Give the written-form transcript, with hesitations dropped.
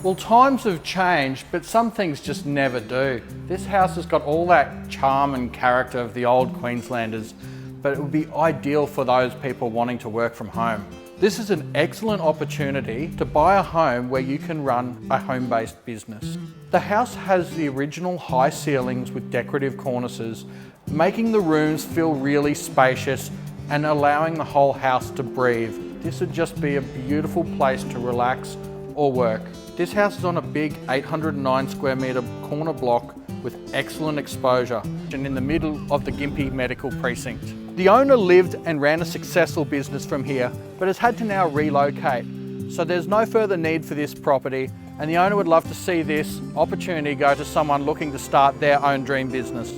Well, times have changed, but some things just never do. This house has got all that charm and character of the old Queenslanders, but it would be ideal for those people wanting to work from home. This is an excellent opportunity to buy a home where you can run a home-based business. The house has the original high ceilings with decorative cornices, making the rooms feel really spacious and allowing the whole house to breathe. This would just be a beautiful place to relax or work. This house is on a big 809 square metre corner block with excellent exposure and in the middle of the Gympie medical precinct. The owner lived and ran a successful business from here, but has had to now relocate. So there's no further need for this property, and the owner would love to see this opportunity go to someone looking to start their own dream business.